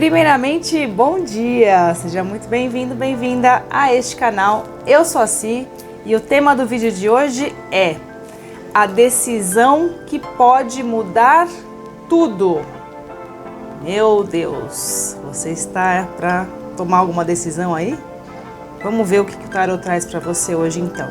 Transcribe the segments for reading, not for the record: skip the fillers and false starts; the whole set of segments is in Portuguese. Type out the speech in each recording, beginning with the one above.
Primeiramente, bom dia! Seja muito bem-vindo, bem-vinda a este canal. Eu sou a Si e o tema do vídeo de hoje é a decisão que pode mudar tudo. Meu Deus, você está para tomar alguma decisão aí? Vamos ver o que o tarot traz para você hoje então.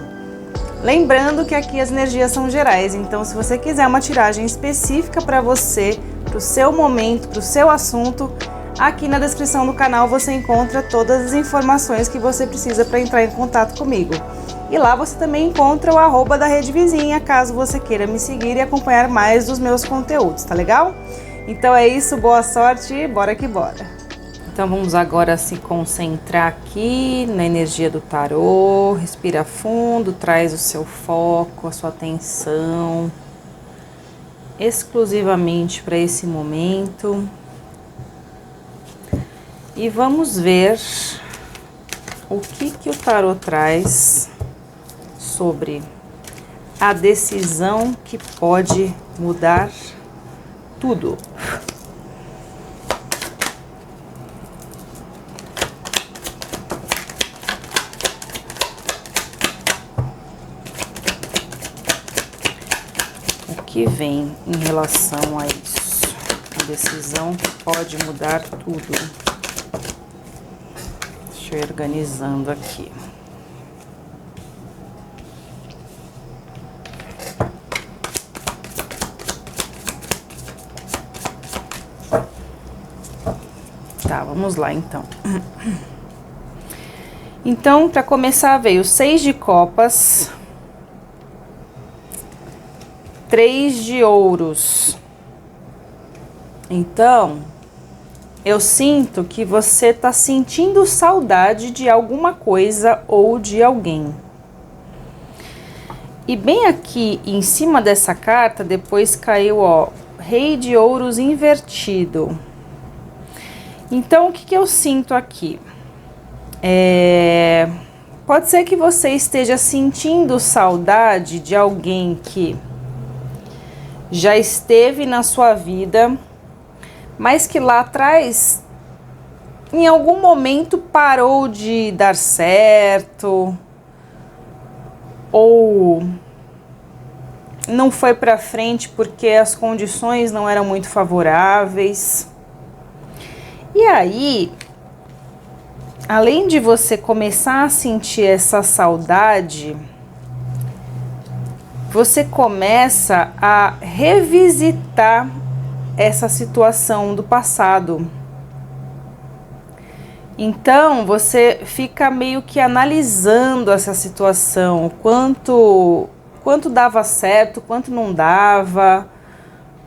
Lembrando que aqui as energias são gerais, então se você quiser uma tiragem específica para você, para o seu momento, para o seu assunto, aqui na descrição do canal você encontra todas as informações que você precisa para entrar em contato comigo. E lá você também encontra o @ da Rede Vizinha, caso você queira me seguir e acompanhar mais dos meus conteúdos, tá legal? Então é isso, boa sorte e bora que bora! Então vamos agora se concentrar aqui na energia do tarô, respira fundo, traz o seu foco, a sua atenção exclusivamente para esse momento. E vamos ver o que o tarô traz sobre a decisão que pode mudar tudo. O que vem em relação a isso? A decisão que pode mudar tudo. Deixa eu ir organizando aqui. Tá, vamos lá então. Então, para começar, veio 6 de copas, 3 de ouros. Então, eu sinto que você tá sentindo saudade de alguma coisa ou de alguém. E bem aqui em cima dessa carta, depois caiu, ó, Rei de Ouros invertido. Então, o que eu sinto aqui? Pode ser que você esteja sentindo saudade de alguém que já esteve na sua vida, mas que lá atrás, em algum momento, parou de dar certo, ou não foi para frente porque as condições não eram muito favoráveis. E aí, além de você começar a sentir essa saudade, você começa a revisitar essa situação do passado. Então, você fica meio que analisando essa situação, quanto dava certo, quanto não dava,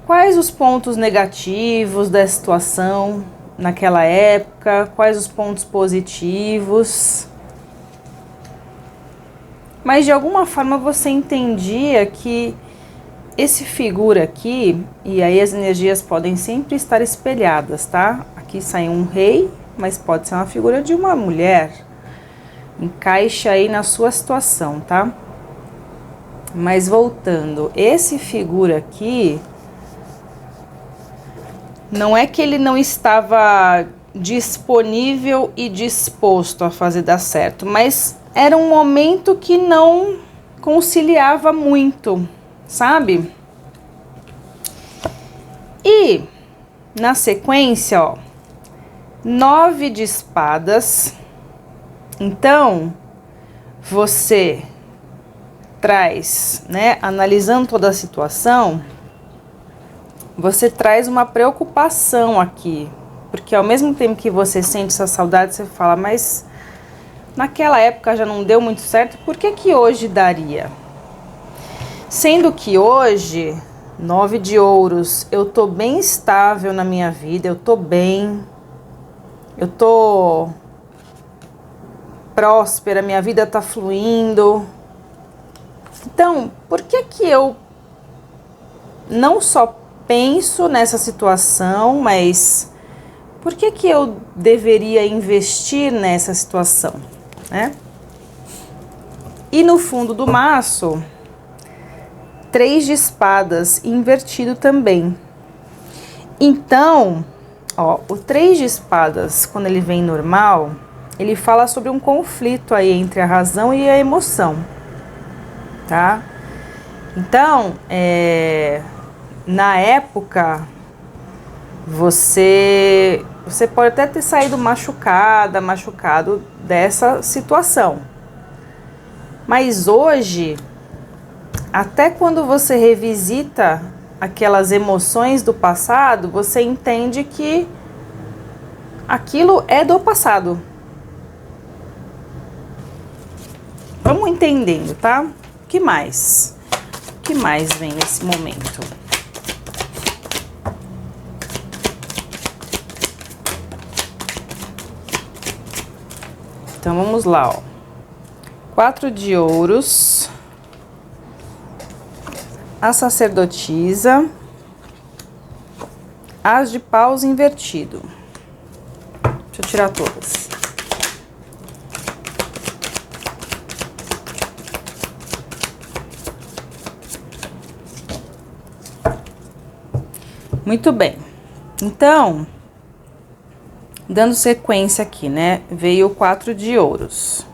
quais os pontos negativos da situação naquela época, quais os pontos positivos. Mas de alguma forma você entendia que esse figura aqui, e aí as energias podem sempre estar espelhadas, tá? Aqui sai um rei, mas pode ser uma figura de uma mulher. Encaixa aí na sua situação, tá? Mas voltando, esse figura aqui, não é que ele não estava disponível e disposto a fazer dar certo, mas era um momento que não conciliava muito, sabe? E na sequência, ó, 9 de espadas. Então, você traz, né, analisando toda a situação, você traz uma preocupação aqui, porque ao mesmo tempo que você sente essa saudade, você fala, mas naquela época já não deu muito certo, por que hoje daria? Sendo que hoje, 9 de ouros, eu tô bem estável na minha vida, eu tô bem, eu tô próspera, minha vida tá fluindo. Então, por que eu não só penso nessa situação, mas por que eu deveria investir nessa situação, né? E no fundo do maço, 3 de espadas invertido também. Então, Ó, o 3 de espadas, quando ele vem normal, ele fala sobre um conflito aí entre a razão e a emoção, tá? Então, na época, você pode até ter saído machucado dessa situação. Mas hoje, até quando você revisita aquelas emoções do passado, você entende que aquilo é do passado. Vamos entendendo, tá? O que mais? O que mais vem nesse momento? Então vamos lá, ó. 4 de ouros, a sacerdotisa, as de paus invertido. Deixa eu tirar todas. Muito bem. Então, dando sequência aqui, né? Veio o 4 de ouros.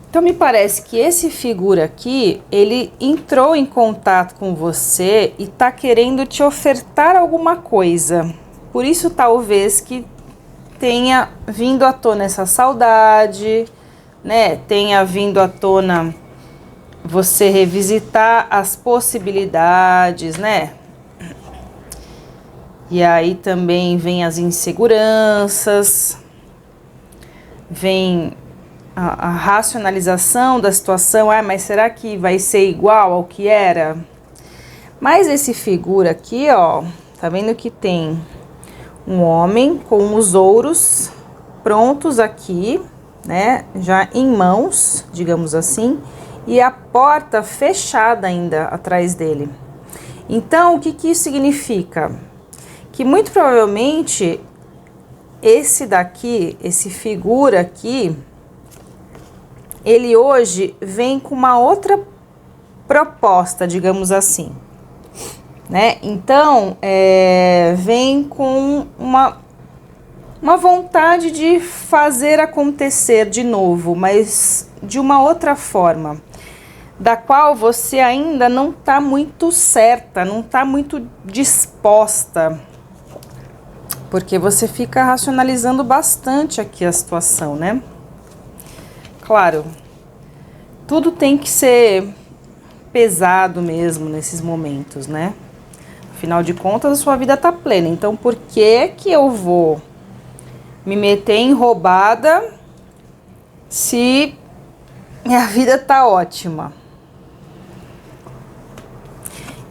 Então, me parece que esse figura aqui, ele entrou em contato com você e tá querendo te ofertar alguma coisa. Por isso, talvez, que tenha vindo à tona essa saudade, né? Tenha vindo à tona você revisitar as possibilidades, né? E aí também vem as inseguranças, vem a racionalização da situação. Ah, mas será que vai ser igual ao que era? Mas esse figura aqui, ó, tá vendo que tem um homem com os ouros prontos aqui, né, já em mãos, digamos assim, e a porta fechada ainda atrás dele. Então, o que que isso significa? Que muito provavelmente esse daqui, esse figura aqui, ele hoje vem com uma outra proposta, digamos assim, né? Então, vem com uma vontade de fazer acontecer de novo, mas de uma outra forma, da qual você ainda não está muito certa, não está muito disposta, porque você fica racionalizando bastante aqui a situação, né? Claro, tudo tem que ser pesado mesmo nesses momentos, né? Afinal de contas, a sua vida tá plena. Então, por que que eu vou me meter em roubada se minha vida tá ótima?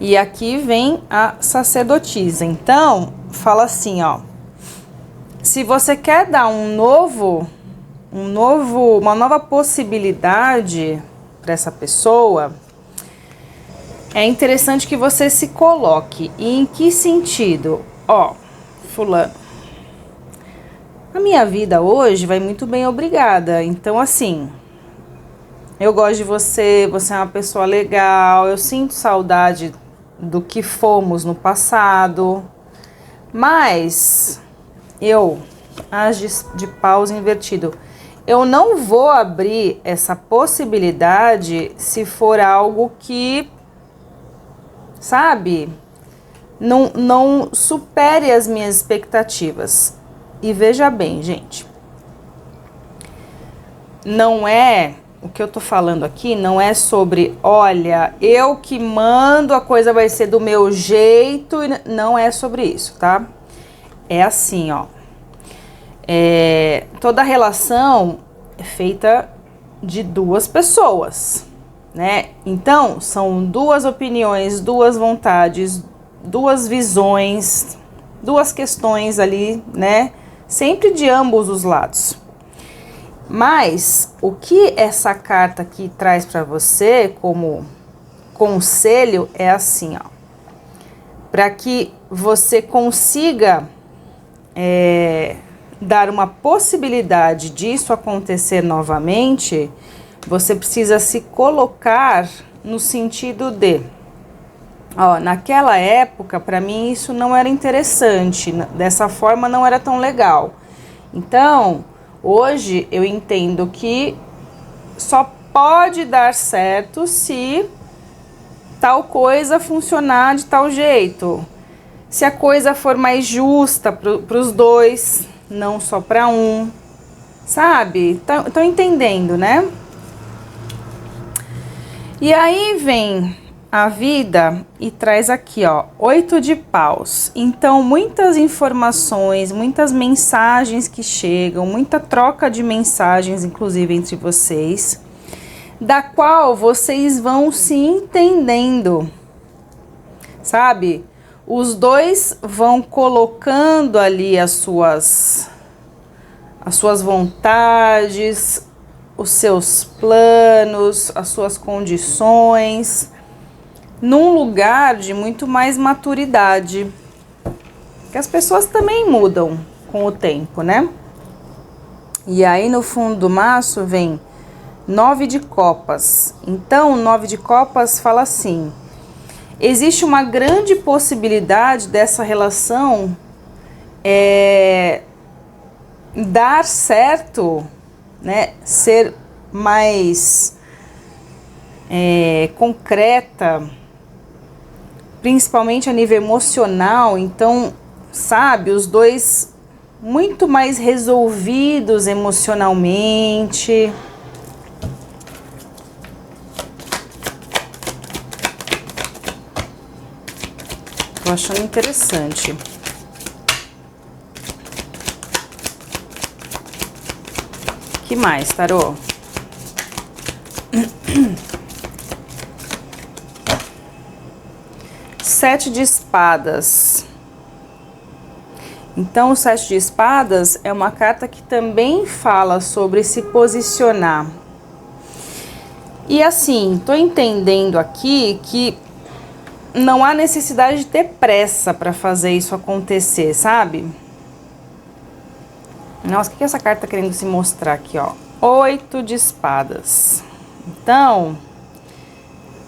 E aqui vem a sacerdotisa. Então, fala assim, ó. Se você quer dar uma nova possibilidade para essa pessoa, é interessante que você se coloque. E em que sentido? Ó, fulano, a minha vida hoje vai muito bem, obrigada. Então, assim, eu gosto de você, você é uma pessoa legal, eu sinto saudade do que fomos no passado, mas as de paus invertido, eu não vou abrir essa possibilidade se for algo que, sabe, não supere as minhas expectativas. E veja bem, gente, não é, o que eu tô falando aqui não é sobre, olha, eu que mando, a coisa vai ser do meu jeito, não é sobre isso, tá? É assim, ó. Toda relação é feita de duas pessoas, né? Então, são duas opiniões, duas vontades, duas visões, duas questões ali, né? Sempre de ambos os lados. Mas o que essa carta aqui traz para você como conselho é assim, ó. Para que você consiga dar uma possibilidade disso acontecer novamente, você precisa se colocar no sentido de, Ó, naquela época, para mim isso não era interessante, dessa forma não era tão legal. Então, hoje eu entendo que só pode dar certo se tal coisa funcionar de tal jeito. Se a coisa for mais justa para os dois, não só para um, sabe? Estão entendendo, né? E aí vem a vida e traz aqui, ó, 8 de paus. Então, muitas informações, muitas mensagens que chegam, muita troca de mensagens, inclusive entre vocês, da qual vocês vão se entendendo, sabe? Os dois vão colocando ali as suas vontades, os seus planos, as suas condições, num lugar de muito mais maturidade, que as pessoas também mudam com o tempo, né? E aí no fundo do maço vem 9 de copas. Então, 9 de copas fala assim: existe uma grande possibilidade dessa relação dar certo, né? Ser mais concreta, principalmente a nível emocional. Então, sabe, os dois muito mais resolvidos emocionalmente. Tô achando interessante. Que mais, tarô? Sete de espadas. Então, o sete de espadas é uma carta que também fala sobre se posicionar. E assim, tô entendendo aqui que não há necessidade de ter pressa para fazer isso acontecer, sabe? Nossa, o que essa carta tá querendo se mostrar aqui, ó? 8 de espadas. Então,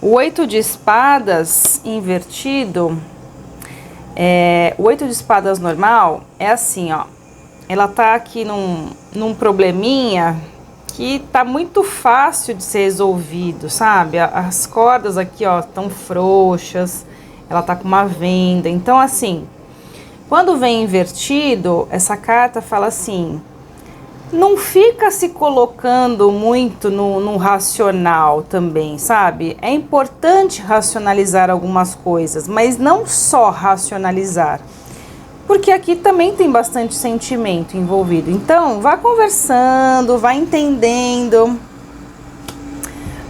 o 8 de espadas invertido, o 8 de espadas normal é assim, ó. Ela tá aqui num probleminha que tá muito fácil de ser resolvido, sabe? As cordas aqui, ó, estão frouxas, ela tá com uma venda. Então, assim, quando vem invertido, essa carta fala assim: não fica se colocando muito no racional também, sabe? É importante racionalizar algumas coisas, mas não só racionalizar, porque aqui também tem bastante sentimento envolvido. Então, vá conversando, vá entendendo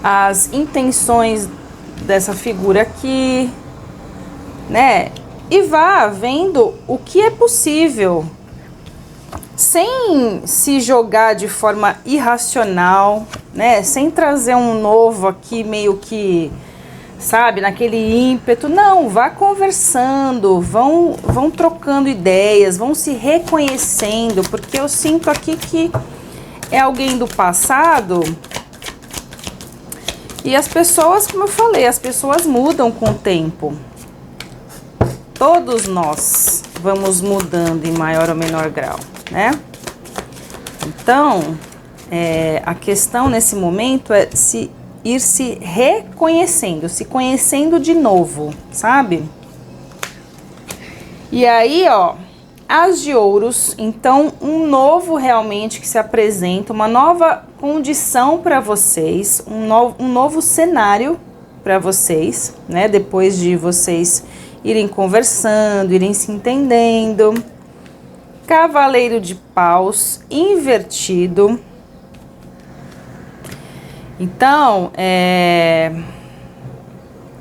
as intenções dessa figura aqui, né? E vá vendo o que é possível, sem se jogar de forma irracional, né? Sem trazer um novo aqui meio que, sabe, naquele ímpeto. Não, vá conversando, vão trocando ideias, vão se reconhecendo, porque eu sinto aqui que é alguém do passado. E as pessoas, como eu falei, as pessoas mudam com o tempo. Todos nós vamos mudando em maior ou menor grau, né? Então, a questão nesse momento é ir se reconhecendo, se conhecendo de novo, sabe? E aí, ó, as de ouros, então um novo realmente que se apresenta, uma nova condição para vocês, um novo cenário para vocês, né? Depois de vocês irem conversando, irem se entendendo. Cavaleiro de paus invertido. Então,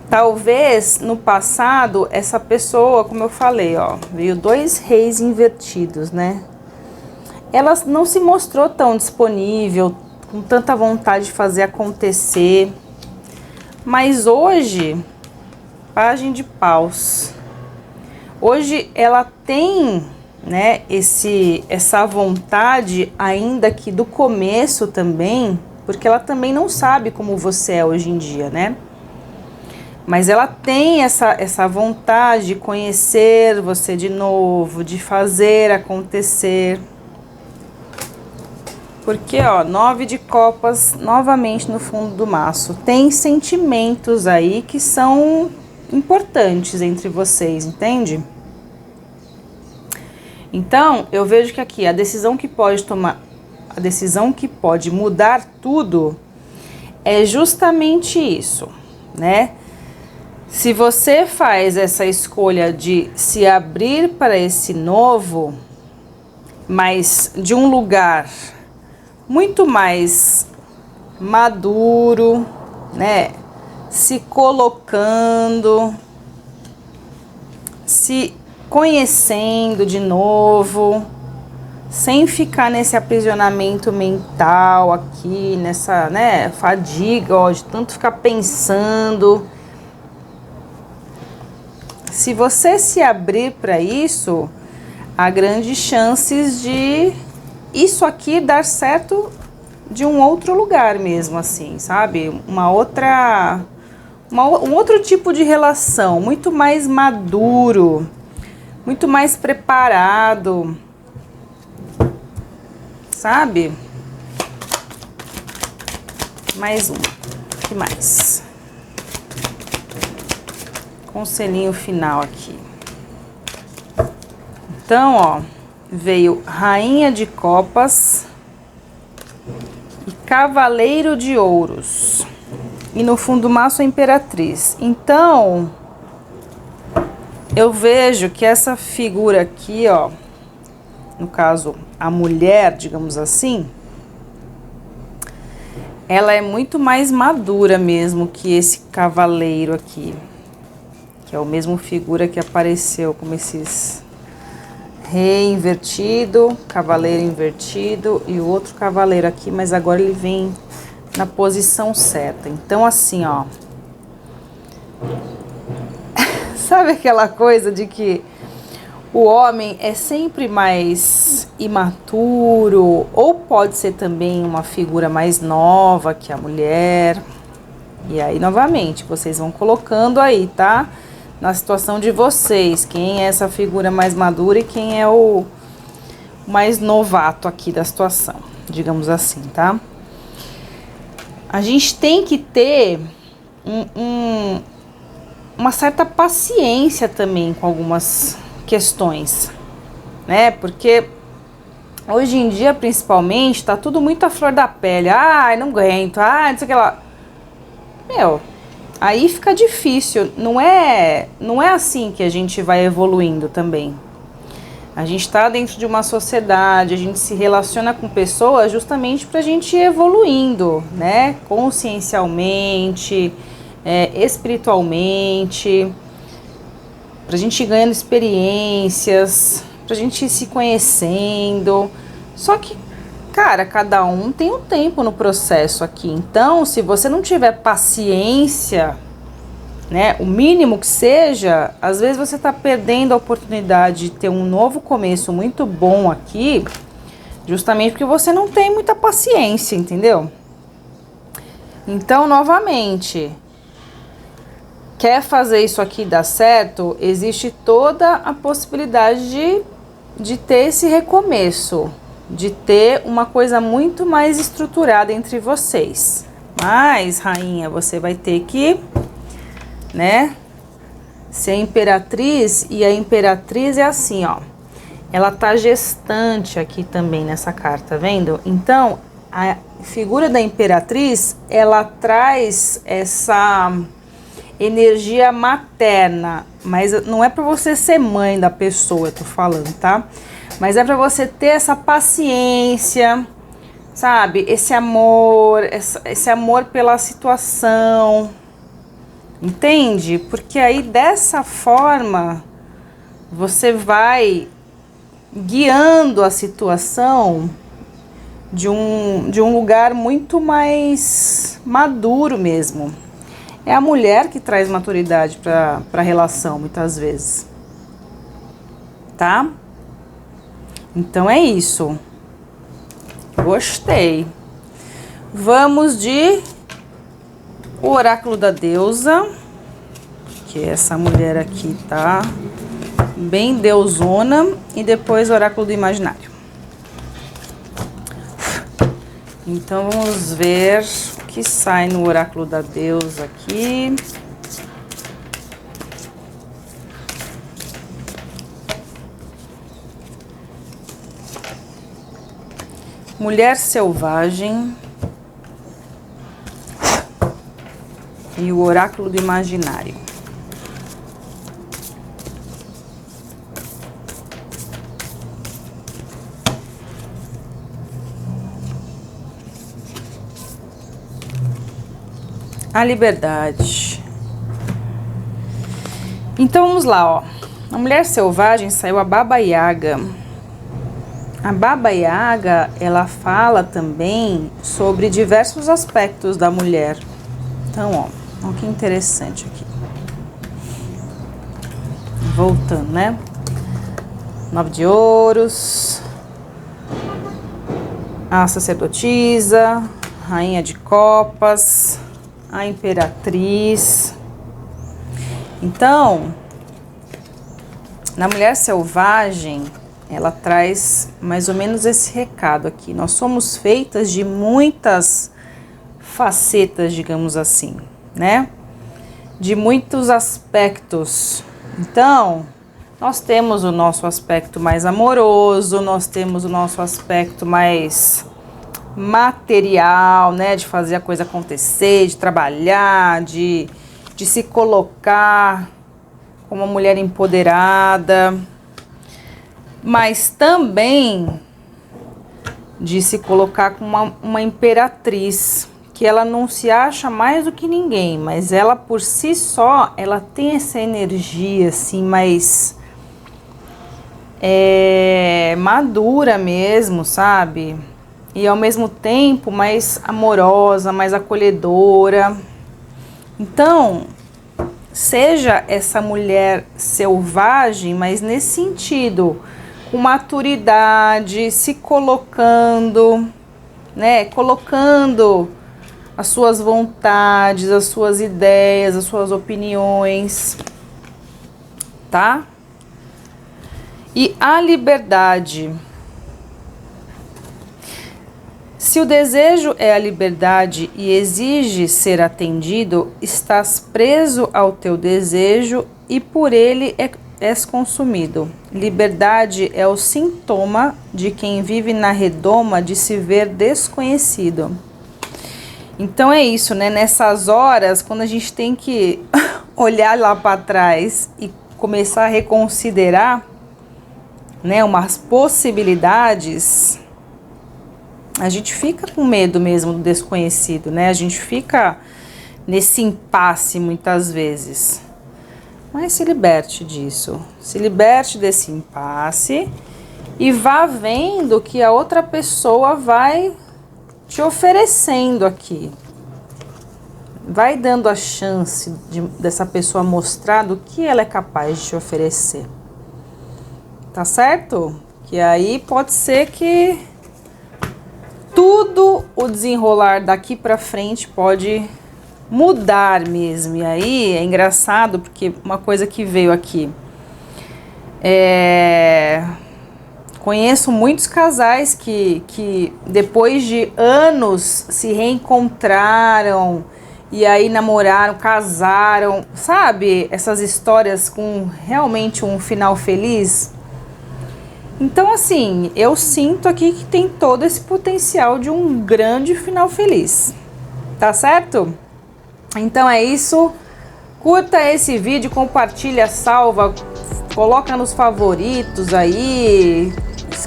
talvez no passado essa pessoa, como eu falei, ó, veio 2 reis invertidos, né? Ela não se mostrou tão disponível, com tanta vontade de fazer acontecer. Mas hoje, pajem de paus. Hoje ela tem, né, essa vontade ainda que do começo também, porque ela também não sabe como você é hoje em dia, né? Mas ela tem essa vontade de conhecer você de novo, de fazer acontecer. Porque, ó, 9 de copas novamente no fundo do maço. Tem sentimentos aí que são importantes entre vocês, entende? Então, eu vejo que aqui a decisão que pode tomar, a decisão que pode mudar tudo é justamente isso, né? Se você faz essa escolha de se abrir para esse novo, mas de um lugar muito mais maduro, né? Se colocando, se conhecendo de novo, sem ficar nesse aprisionamento mental aqui, nessa, né, fadiga, ó, de tanto ficar pensando. Se você se abrir para isso, há grandes chances de isso aqui dar certo de um outro lugar mesmo, assim, sabe? Um outro tipo de relação, muito mais maduro, muito mais preparado, sabe? Mais um. O que mais? Conselhinho final aqui. Então, ó, veio Rainha de Copas e Cavaleiro de Ouros. E no fundo do maço a Imperatriz. Então, eu vejo que essa figura aqui, ó, no caso, a mulher, digamos assim, ela é muito mais madura mesmo que esse cavaleiro aqui. Que é o mesmo figura que apareceu como esses rei invertido, cavaleiro invertido e o outro cavaleiro aqui, mas agora ele vem na posição certa. Então assim, ó, sabe aquela coisa de que o homem é sempre mais imaturo, ou pode ser também uma figura mais nova que a mulher. E aí, novamente, vocês vão colocando aí, tá? Na situação de vocês, quem é essa figura mais madura e quem é o mais novato aqui da situação, digamos assim, tá? A gente tem que ter uma certa paciência também com algumas questões, né? Porque hoje em dia, principalmente, tá tudo muito à flor da pele. Ai, não aguento, ai, não sei o que lá. Meu, aí fica difícil. Não é assim que a gente vai evoluindo também. A gente tá dentro de uma sociedade, a gente se relaciona com pessoas justamente pra gente ir evoluindo, né? Consciencialmente, espiritualmente, pra gente ir ganhando experiências, pra gente ir se conhecendo. Só que, cara, cada um tem um tempo no processo aqui. Então, se você não tiver paciência, né, o mínimo que seja, às vezes você tá perdendo a oportunidade de ter um novo começo muito bom aqui, justamente porque você não tem muita paciência, entendeu? Então, novamente, quer fazer isso aqui dar certo, existe toda a possibilidade de ter esse recomeço, de ter uma coisa muito mais estruturada entre vocês. Mas, rainha, você vai ter que, né, ser imperatriz, e a imperatriz é assim, ó. Ela tá gestante aqui também nessa carta, vendo? Então, a figura da imperatriz, ela traz essa energia materna, mas não é para você ser mãe da pessoa, eu tô falando, tá? Mas é para você ter essa paciência, sabe? Esse amor pela situação, entende? Porque aí dessa forma você vai guiando a situação de um lugar muito mais maduro mesmo. É a mulher que traz maturidade para a relação, muitas vezes. Tá? Então é isso. Gostei. Vamos de o oráculo da deusa. porque essa mulher aqui tá bem deusona. E depois o oráculo do imaginário. Então vamos ver o que sai no oráculo da deusa aqui. Mulher selvagem. E o oráculo do imaginário. A liberdade. Então vamos lá, ó. A mulher selvagem saiu a Baba Yaga. A Baba Yaga, ela fala também sobre diversos aspectos da mulher. Então, ó, que interessante aqui. Voltando, né? 9 de ouros. A sacerdotisa, rainha de copas, a imperatriz. Então, na mulher selvagem, ela traz mais ou menos esse recado aqui. Nós somos feitas de muitas facetas, digamos assim, né? De muitos aspectos. Então, nós temos o nosso aspecto mais amoroso, nós temos o nosso aspecto mais material, né? De fazer a coisa acontecer, de trabalhar, de se colocar como uma mulher empoderada, mas também de se colocar como uma imperatriz, que ela não se acha mais do que ninguém, mas ela por si só, ela tem essa energia assim, mais madura mesmo, sabe? E ao mesmo tempo mais amorosa, mais acolhedora. Então, seja essa mulher selvagem, mas nesse sentido, com maturidade, se colocando, né? Colocando as suas vontades, as suas ideias, as suas opiniões, tá? E a liberdade. Se o desejo é a liberdade e exige ser atendido, estás preso ao teu desejo e por ele és consumido. Liberdade é o sintoma de quem vive na redoma de se ver desconhecido. Então é isso, né? Nessas horas, quando a gente tem que olhar lá para trás e começar a reconsiderar, né, umas possibilidades, a gente fica com medo mesmo do desconhecido, né? A gente fica nesse impasse muitas vezes. Mas se liberte disso. Se liberte desse impasse e vá vendo que a outra pessoa vai te oferecendo aqui. Vai dando a chance dessa pessoa mostrar do que ela é capaz de te oferecer. Tá certo? Que aí pode ser que tudo o desenrolar daqui pra frente pode mudar mesmo. E aí é engraçado porque uma coisa que veio aqui conheço muitos casais que depois de anos se reencontraram e aí namoraram, casaram, sabe? Essas histórias com realmente um final feliz. Então, assim, eu sinto aqui que tem todo esse potencial de um grande final feliz, tá certo? Então é isso, curta esse vídeo, compartilha, salva, coloca nos favoritos aí,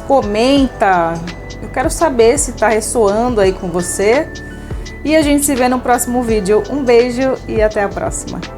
comenta, eu quero saber se tá ressoando aí com você. E a gente se vê no próximo vídeo. Um beijo e até a próxima.